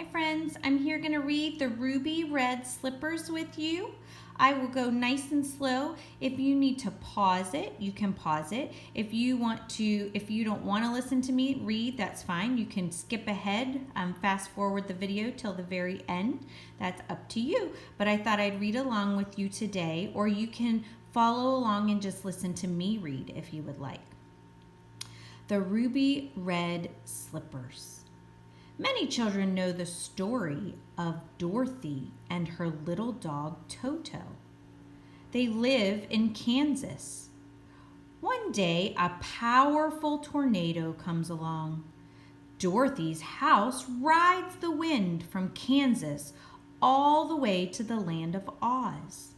Hi friends, I'm here going to read the Ruby Red Slippers with you. I will go nice and slow. If you need to pause it, you can pause it. If you don't want to listen to me read, that's fine. You can skip ahead, fast forward the video till the very end. That's up to you. But I thought I'd read along with you today, or you can follow along and just listen to me read if you would like. The Ruby Red Slippers. Many children know the story of Dorothy and her little dog Toto. They live in Kansas. One day, a powerful tornado comes along. Dorothy's house rides the wind from Kansas all the way to the land of Oz.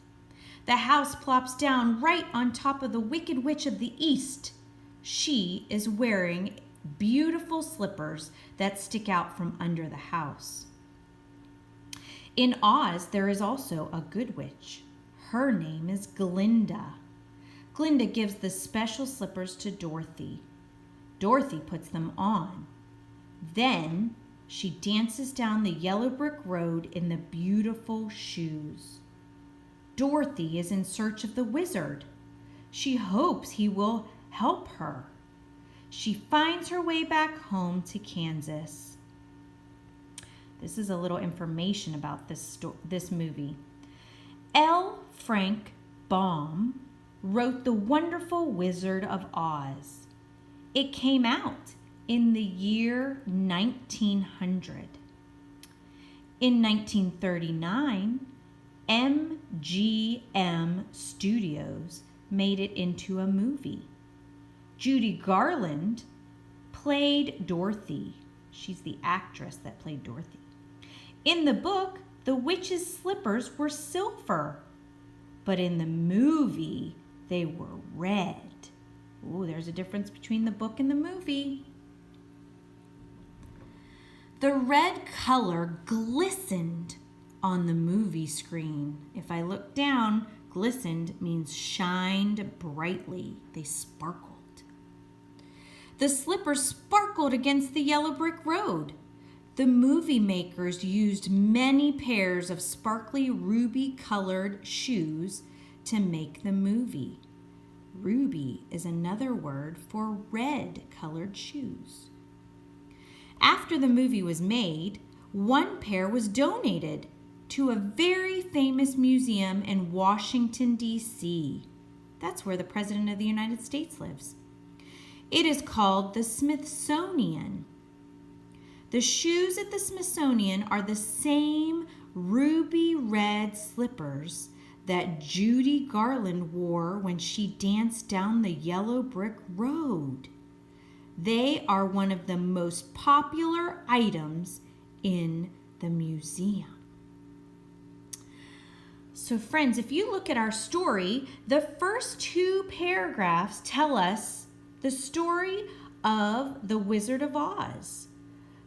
The house plops down right on top of the Wicked Witch of the East. She is wearing beautiful slippers that stick out from under the house. In Oz, there is also a good witch. Her name is Glinda. Glinda gives the special slippers to Dorothy. Dorothy puts them on. Then she dances down the yellow brick road in the beautiful shoes. Dorothy is in search of the wizard. She hopes he will help her. She finds her way back home to Kansas. This is a little information about this movie. L. Frank Baum wrote The Wonderful Wizard of Oz. It came out in the year 1900. In 1939, MGM Studios made it into a movie. Judy Garland played Dorothy. She's the actress that played Dorothy. In the book, the witch's slippers were silver, but in the movie, they were red. Ooh, there's a difference between the book and the movie. The red color glistened on the movie screen. If I look down, glistened means shined brightly. They sparkled. The slippers sparkled against the yellow brick road. The movie makers used many pairs of sparkly ruby-colored shoes to make the movie. Ruby is another word for red-colored shoes. After the movie was made, one pair was donated to a very famous museum in Washington, D.C. That's where the President of the United States lives. It is called the Smithsonian. The shoes at the Smithsonian are the same ruby red slippers that Judy Garland wore when she danced down the yellow brick road. They are one of the most popular items in the museum. So friends, if you look at our story, the first two paragraphs tell us the story of the Wizard of Oz.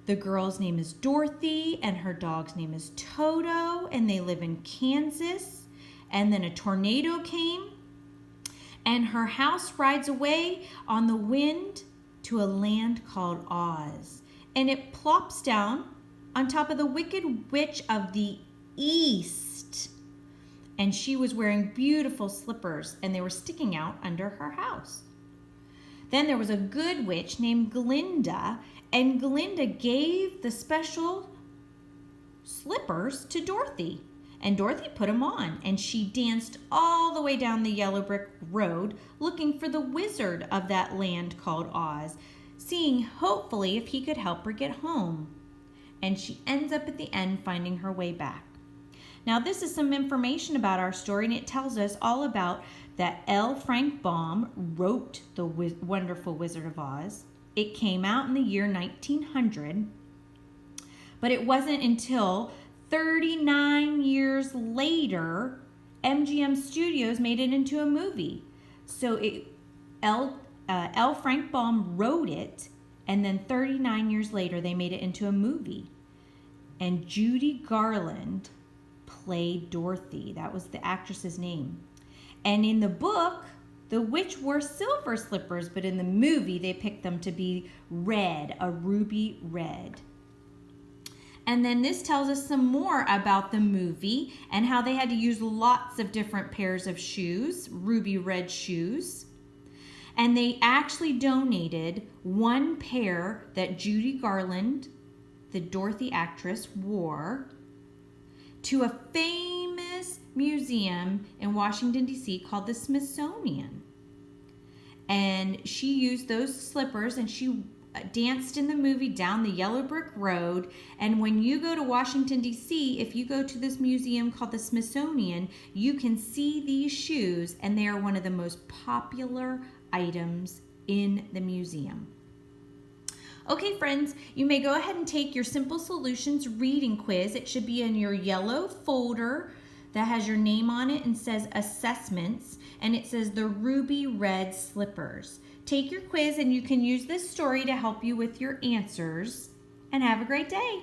The girl's name is Dorothy and her dog's name is Toto, and they live in Kansas. And then a tornado came and her house rides away on the wind to a land called Oz. And it plops down on top of the Wicked Witch of the East. And she was wearing beautiful slippers and they were sticking out under her house. Then there was a good witch named Glinda, and Glinda gave the special slippers to Dorothy. And Dorothy put them on, and she danced all the way down the yellow brick road looking for the wizard of that land called Oz, seeing hopefully if he could help her get home. And she ends up at the end finding her way back. Now this is some information about our story, and it tells us all about that L. Frank Baum wrote The Wonderful Wizard of Oz. It came out in the year 1900, but it wasn't until 39 years later MGM Studios made it into a movie. So L. Frank Baum wrote it, and then 39 years later they made it into a movie. And Judy Garland played Dorothy. That was the actress's name. And in the book, the witch wore silver slippers, but in the movie, they picked them to be red, a ruby red. And then this tells us some more about the movie and how they had to use lots of different pairs of shoes, ruby red shoes. And they actually donated one pair that Judy Garland, the Dorothy actress, wore to a famous museum in Washington, D.C. called the Smithsonian. And she used those slippers and she danced in the movie down the yellow brick road. And when you go to Washington, D.C., if you go to this museum called the Smithsonian, you can see these shoes, and they are one of the most popular items in the museum. Okay, friends, you may go ahead and take your Simple Solutions reading quiz. It should be in your yellow folder that has your name on it and says Assessments, and it says the Ruby Red Slippers. Take your quiz and you can use this story to help you with your answers, and have a great day.